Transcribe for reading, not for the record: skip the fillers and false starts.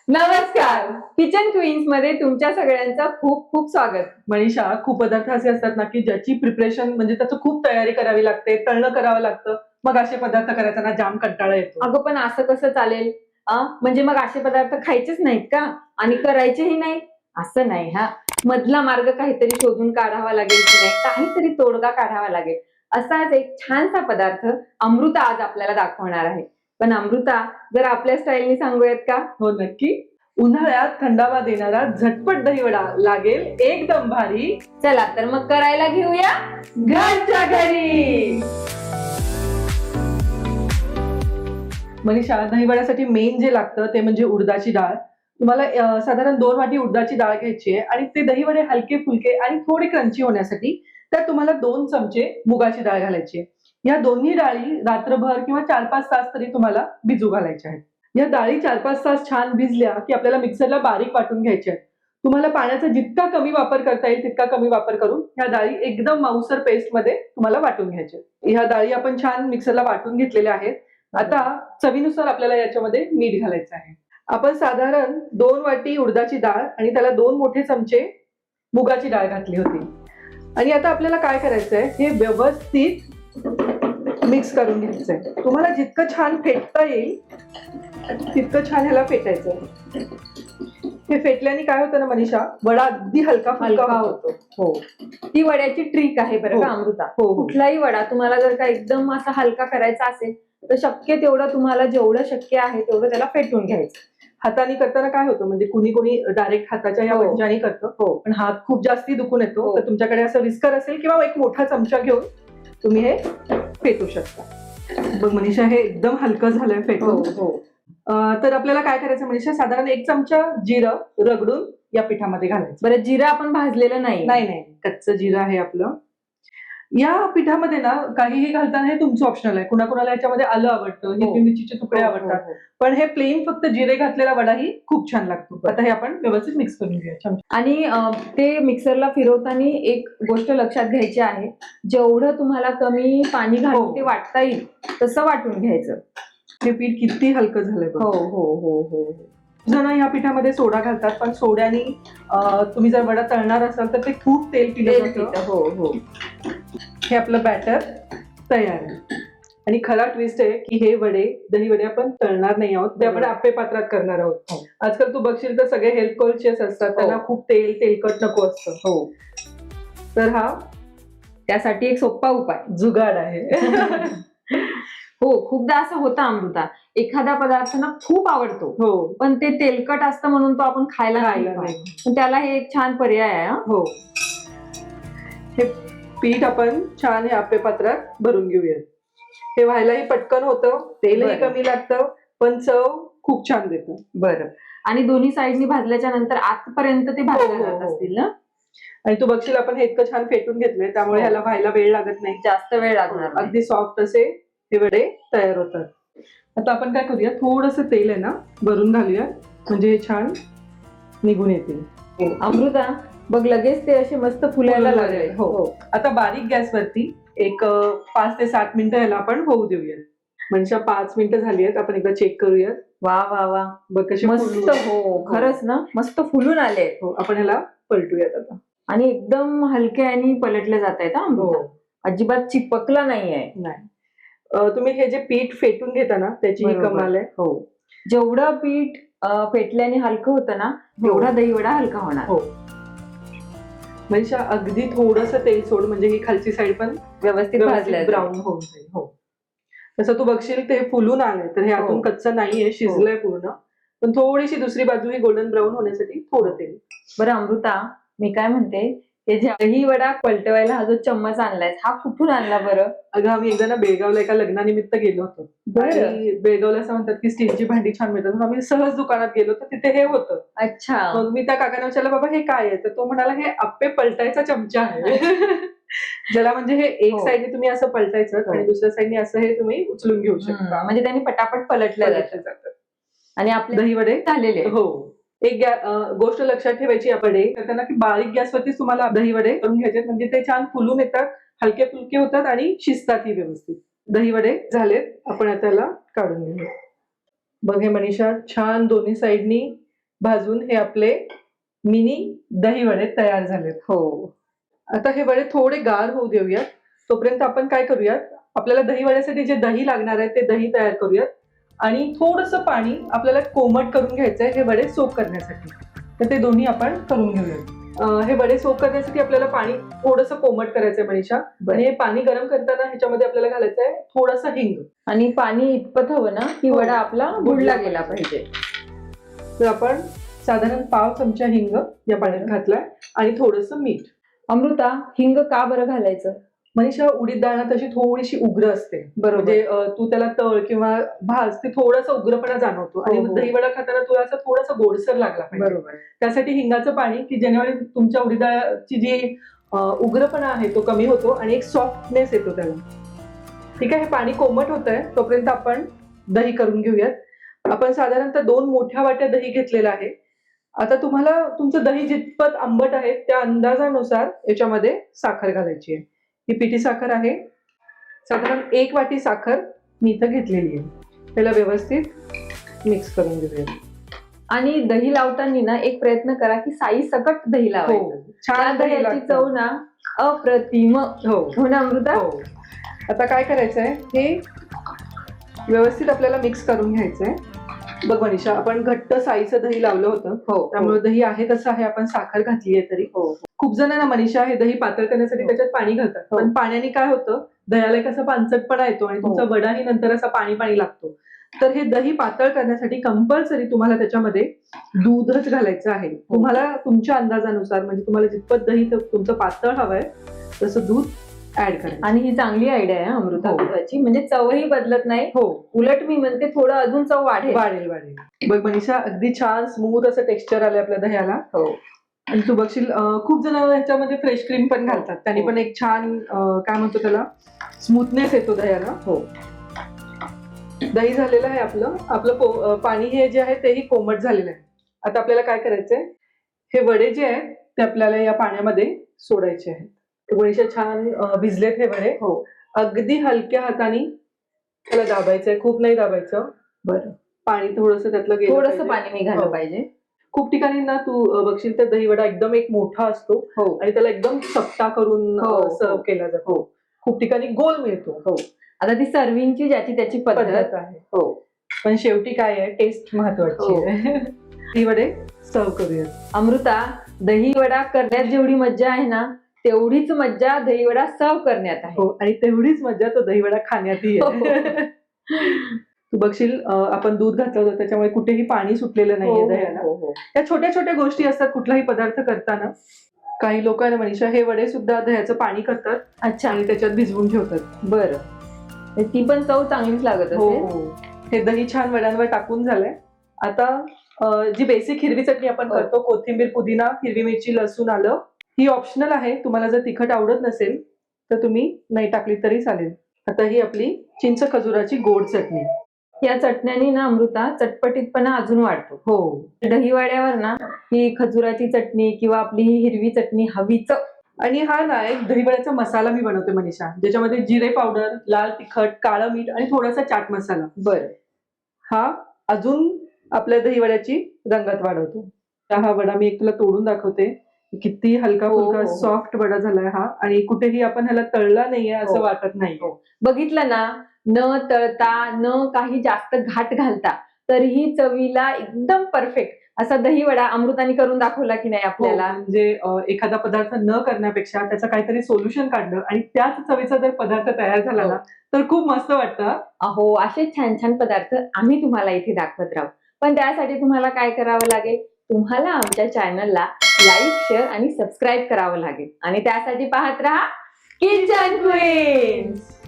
नमस्कार. Kitchen queens मध्ये तुमच्या सगळ्यांचं खूप खूप स्वागत. मनीषा, खूप पदार्थ असे असतात ना की ज्याची प्रिपरेशन म्हणजे त्याचं खूप तयारी करावी लागते, तळणं करावं लागतं. मग असे पदार्थ करायचा ना जाम कंटाळा येतो. अगं पण असं कसं चालेल? म्हणजे मग असे पदार्थ खायचेच नाहीत का? आणि करायचेही नाही? असं नाही हा. मधला मार्ग काहीतरी शोधून काढावा लागेल की नाही, काहीतरी तोडगा काढावा लागेल. असाच एक छानसा पदार्थ अमृता आज आपल्याला दाखवणार आहे. पण अमृता, जर आपल्या स्टाईलनी सांगूयात का? हो नक्की. उन्हाळ्यात थंडावा देणारा झटपट दहीवडा लागेल एकदम भारी. चला तर मग करायला घेऊया घरच्या घरी. मनीषा, दहीवड्यासाठी मेन जे लागतं ते म्हणजे उडदाची डाळ. तुम्हाला साधारण 2 वाटी उडदाची डाळ घ्यायची आहे आणि ते दहीवडे हलके फुलके आणि थोडे क्रंची होण्यासाठी त्यात तुम्हाला 2 चमचे मुगाची डाळ घालायची आहे. या दोन्ही डाळी रात्रभर किंवा 4-5 तास तरी तुम्हाला भिजू घालायच्या आहेत. या डाळी 4-5 तास छान भिजल्या की आपल्याला मिक्सरला बारीक वाटून घ्यायच्या आहेत. तुम्हाला पाण्याचा जितका कमी वापर करता येईल तितका कमी वापर करून ह्या डाळी एकदम मऊसर पेस्टमध्ये तुम्हाला वाटून घ्यायच्या आहेत. ह्या डाळी आपण छान मिक्सरला वाटून घेतलेल्या आहेत. आता चवीनुसार आपल्याला याच्यामध्ये मीठ घालायचं आहे. आपण साधारण 2 वाटी उडदाची डाळ आणि त्याला 2 मोठे चमचे मुगाची डाळ घातली होती. आणि आता आपल्याला काय करायचंय, हे व्यवस्थित मिक्स करून घ्यायचंय. तुम्हाला जितकं छान फेटता येईल तितकं छान ह्याला फेटायचंय. हे फेटल्याने काय होतं ना मनीषा, वडा अगदी हलका हलका होतो. हो, ती वड्याची ट्रिक आहे बरं का अमृता. हो. कुठलाही वडा तुम्हाला जर का एकदम असा हलका करायचा असेल तर शक्य तेवढं तुम्हाला जेवढं शक्य आहे तेवढं त्याला फेटून घ्यायचं. हाताने करताना काय होतं, म्हणजे कुणी डायरेक्ट हाताच्या या हो. पंजाने करतं. हो. पण हात खूप जास्ती दुखून येतो. हो. तर तुमच्याकडे असं विस्कर असेल किंवा एक मोठा चमचा घेऊन तुम्ही हे फेटू शकता. बघ मनीषा, हे एकदम हलकं झालंय फेटून. हो. तर आपल्याला काय करायचं मनीषा, साधारण 1 चमचा जिरं रगडून या पिठामध्ये घालायचं. बरं, जिरं आपण भाजलेलं नाही. नाही, कच्चं जिरं आहे आपलं. या पिठामध्ये ना काहीही घालताना हे तुमचं ऑप्शनल आहे. कुणाकुणाला याच्यामध्ये आलं आवडतं, हिरवी मिरचीचे तुकडे आवडतात. पण हे प्लेन फक्त जिरे घातलेला वडाही खूप छान लागतो. आता हे आपण व्यवस्थित मिक्स करून घेऊया. आणि ते मिक्सरला फिरवताना एक गोष्ट लक्षात घ्यायची आहे, जेवढं तुम्हाला कमी पाणी घालून ते वाटता येईल तसं वाटून घ्यायचं. हे पीठ किती हलकं झालंय बघ. हो. जण या पिठामध्ये सोडा घालतात, पण सोड्याने तुम्ही जर वडा तळणार असाल तर ते खूप तेल पितं. हो. हे आपलं बॅटर तयार आहे. आणि खरा ट्विस्ट आहे की हे दही वडे आपण तळणार नाही आहोत, ते आपण आप्पे पात्रात करणार आहोत. आजकाल तू बघशील तर सगळे हेल्थ कॉन्शियस असतात, त्यांना खूप तेलकट नको असतं. हो, तर हा त्यासाठी एक सोपा उपाय जुगाड आहे. हो, खूपदा असं होतं अमृता, एखादा पदार्थ ना खूप आवडतो हो, पण ते तेलकट असतं म्हणून तो आपण खायला नाही. पण त्याला हे एक छान पर्याय आहे. हो, हे पीठ आपण छान हे आप्पे पात्रात भरून घेऊयात. हे व्हायलाही पटकन होतं, तेलही कमी लागतं, पण चव खूप छान देतं. बरं, आणि दोन्ही साईडनी भाजल्याच्या नंतर आतपर्यंत ते भाजले जात असतील ना? आणि तू बघशील आपण हे इतकं छान फेटून घेतलंय, त्यामुळे ह्याला व्हायला वेळ लागत नाही, जास्त वेळ लागणार नाही. अगदी सॉफ्ट असे हे वडे तयार होतात. आता आपण काय करूया, थोडंसं तेल आहे ना भरून घालूया, म्हणजे हे छान निघून येतील. अमृता बघ, लगेच ते असे मस्त फुलायला लागले. हो. आता बारीक गॅसवरती एक 5 ते 7 मिनिटं ह्याला आपण होऊ देऊया. म्हणजे 5 मिनिटं झाली आहेत, आपण एकदा चेक करूया. वा, बघ कसे मस्त. हो, खरंच ना, मस्त फुलून आले. हो, आपण ह्याला पलटूयात आता. आणि एकदम हलक्याने पलटले जात आहेत. अजिबात चिपकला नाहीये. तुम्ही हे जे पीठ फेटून घेता ना, त्याची ही कमाल आहे. हो, जेवढं पीठ फेटल्याने हलकं होतं ना, तेवढा दहीवडा हलका होणार. हो, म्हणजे अगदी थोडंसं तेल सोड, म्हणजे ही खालची साईड पण व्यवस्थित ब्राऊन होऊन जाईल. हो, तसं तू बघशील ते फुलून आलंय, तर हे आतून कच्चं नाहीये, शिजलंय पूर्ण. पण थोडीशी दुसरी बाजू ही गोल्डन ब्राऊन होण्यासाठी थोडं तेल. बरं अमृता, मी काय म्हणते, हे दही वडा पलटवायला हा जो चम्मच आणलाय, हा कुठून आणला बरं? अगं, आम्ही एकदा ना बेळगावला एका लग्नानिमित्त गेलो होतो. आणि बेळगावला असं म्हणतात की स्टीलची भांडी छान मिळतात. आम्ही सहज दुकानात गेलो तर तिथे हे होतं. अच्छा. मग मी त्या काकांना विचारलं, बाबा हे काय आहे? तर तो म्हणाला, हे आप्पे पलटायचा चमचा आहे. ज्याला म्हणजे हे एक साईडने तुम्ही असं पलटायचं आणि दुसऱ्या साईडने असं हे तुम्ही उचलून घेऊ शकता. म्हणजे त्यांनी पटापट पलटले जातात आणि आपले दही वडे झालेले. हो, एक गोष्ट लक्षात ठेवायची वडे करताना की बारीक गॅसवरतीच तुम्हाला दही वडे करून घ्यायचे, म्हणजे ते छान फुलून येतात, हलके फुलके होतात आणि शिजतातही व्यवस्थित. दही वडे झालेत, आपण आता याला काढून घेऊया. बघ हे मनीषा, छान दोन्ही साईडनी भाजून हे आपले मिनी दही वडे तयार झालेत. हो. आता हे वडे थोडे गार होऊ देऊयात. तोपर्यंत आपण काय करूयात, आपल्याला दही वड्यासाठी जे दही लागणार आहे ते दही तयार करूयात आणि थोडंसं पाणी आपल्याला कोमट करून घ्यायचं आहे हे वडे सोक करण्यासाठी. तर ते दोन्ही आपण करून घेऊयात. हे वडे सोक करण्यासाठी आपल्याला पाणी थोडंसं कोमट करायचंय मनीषा. आणि हे पाणी गरम करताना ह्याच्यामध्ये आपल्याला घालायचं आहे थोडासा हिंग. आणि पाणी इतपत हवं ना की हो. वडा आपला बुडला गेला पाहिजे. तर आपण साधारण 1 चमचा हिंग या पाण्यात घातलाय आणि थोडंसं मीठ. अमृता, हिंग का बरं घालायचं? मनीषा, उडीद डाळ ना तशी थोडीशी उग्र असते. बरोबर. म्हणजे तू त्याला तळ किंवा भाज ते थोडासा उग्रपणा जाणवतो आणि हो, हो. दही वडा खाताना तुला असं थोडासा गोडसर लागला पाहिजे. बरोबर. त्यासाठी हिंगाचं पाणी की जेणेकरून तुमच्या उडीद डाळची जी उग्रपणा आहे तो कमी होतो आणि एक सॉफ्टनेस येतो त्याला. ठीक आहे, हे पाणी कोमट होत आहे तोपर्यंत आपण दही करून घेऊयात. आपण साधारणतः 2 मोठ्या वाट्या दही घेतलेला आहे. आता तुम्हाला तुमचं दही जितपत आंबट आहे त्या अंदाजानुसार याच्यामध्ये साखर घालायची आहे. ही पिठी साखर आहे. साधारण 1 वाटी साखर मी इथं घेतलेली आहे. त्याला व्यवस्थित मिक्स करून घेऊया. आणि दही लावताना ना एक प्रयत्न करा की साई सकट दही लावायचं. त्या छान दही दह्याची लागतं. चव ना अप्रतिम. हो हो ना अमृता? हो. आता काय करायचंय, हे व्यवस्थित आपल्याला मिक्स करून घ्यायचंय. बघ मनीषा, आपण घट्ट साईचं दही लावलं होतं. हो. त्यामुळे दही आहे तसं आहे. आपण साखर घातली आहे तरी. हो. खूप जणांना मनीषा हे दही पातळ करण्यासाठी त्याच्यात पाणी घालतात. हो. पण पाण्याने काय होतं, दह्याला एक असा पानसटपणा येतो आणि तुमचा हो. वडाही नंतर असा पाणी पाणी लागतो. तर हे दही पातळ करण्यासाठी कंपल्सरी तुम्हाला त्याच्यामध्ये दूधच घालायचं आहे. तुम्हाला तुमच्या अंदाजानुसार, म्हणजे तुम्हाला जितपत दही तुमचं पातळ हवंय तसं दूध ऍड करायचं. आणि ही चांगली आयडिया आहे अमृता हो. दुधाची. म्हणजे चवही बदलत नाही, हो, उलट मी म्हणते थोडं अजून चव वाढेल. वाढेल वाढेल. बघ मनीषा, अगदी छान स्मूथ असं टेक्स्चर आलंय आपल्या दह्याला. हो. आणि तू बघशील खूप जण ह्याच्यामध्ये फ्रेश क्रीम पण घालतात. त्यांनी हो. पण एक छान काय म्हणतो त्याला, स्मूथनेस येतो दह्याला. हो. दही झालेलं आहे आपलं. आपलं पाणी हे जे आहे तेही कोमट झालेलं आहे. आता आपल्याला काय करायचंय, हे वडे जे आहेत ते आपल्याला या पाण्यामध्ये सोडायचे आहेत. मनीषा, छान भिजलेत हे वडे. हो. अगदी हलक्या हाताने त्याला दाबायचंय, खूप नाही दाबायचं. बरं. पाणी थोडंसं त्यातलं गेलं थोडंसं पाहिजे. पाणी निघालं हो. पाहिजे. खूप ठिकाणी ना तू बघशील तर दही वडा एकदम एक मोठा असतो हो. आणि त्याला एकदम चपटा करून हो. सर्व केला जातो. खूप ठिकाणी गोल मिळतो. हो. आता ती सर्विंगची ज्याची त्याची पद्धत पद्धत आहे. हो. पण शेवटी काय आहे, टेस्ट महत्वाची हो. आहे. दही वडे सर्व करूयात. अमृता, दही वडा करण्यात जेवढी मज्जा आहे ना तेवढीच मज्जा दही वडा सर्व करण्यात आहे. हो, आणि तेवढीच मजा तो दही वडा खाण्यातही हो. आहे. तू बघशील आपण दूध घातलं होतं त्याच्यामुळे कुठेही पाणी सुटलेलं नाहीये दह्याला. हो, हो. या छोट्या छोट्या गोष्टी असतात कुठलाही पदार्थ करताना. काही लोक आहे ना मनीषा, हे वडे सुद्धा दह्याचं पाणी करतात अच्छा. आणि त्याच्यात भिजवून ठेवतात. बरं. ती पण चव चांगलीच लागत हो असेल. हो. हे दही छान वड्यांवर टाकून झालंय. आता जी बेसिक हिरवी चटणी आपण हो. करतो, कोथिंबीर, पुदिना, हिरवी मिरची, लसूण, आलं, ही ऑप्शनल आहे. तुम्हाला जर तिखट आवडत नसेल तर तुम्ही नाही टाकली तरी चालेल. आता ही आपली चिंच खजुराची गोड चटणी. या चटण्यानी ना अमृता चटपटीतपणा अजून वाढतो. हो. दहीवड्यावर ना ही खजुराची चटणी किंवा आपली ही हिरवी चटणी हवीच. आणि हा ना एक दहीवड्याचा मसाला मी बनवते मनीषा, ज्याच्यामध्ये जिरे पावडर, लाल तिखट, काळं मीठ आणि थोडासा चाट मसाला. बरं. हा अजून आपल्या दहीवड्याची रंगत वाढवतो. हा वडा मी एक तुला तोडून दाखवते. किती हलका हो, फुलका हो, हो. सॉफ्ट वडा झालाय हा, आणि कुठेही आपण ह्याला तळला नाहीये असं हो. वाटत नाही. बघितलं ना, न तळता न काही जास्त घाट घालता तरीही चवीला एकदम परफेक्ट असा दही वडा अमृताने करून दाखवला की नाही आपल्याला. म्हणजे एखादा पदार्थ न करण्यापेक्षा त्याचं काहीतरी सोल्युशन काढलं आणि त्याच चवीचा जर पदार्थ तयार झाला ना तर खूप मस्त वाटतं. अहो, असे छान छान पदार्थ आम्ही तुम्हाला इथे दाखवत राहू. पण त्यासाठी तुम्हाला काय करावं लागेल, तुम्हाला आमच्या चॅनलला लाईक, शेअर आणि सबस्क्राईब करावं लागेल. आणि त्यासाठी पाहत राहा किचन क्वीन्स.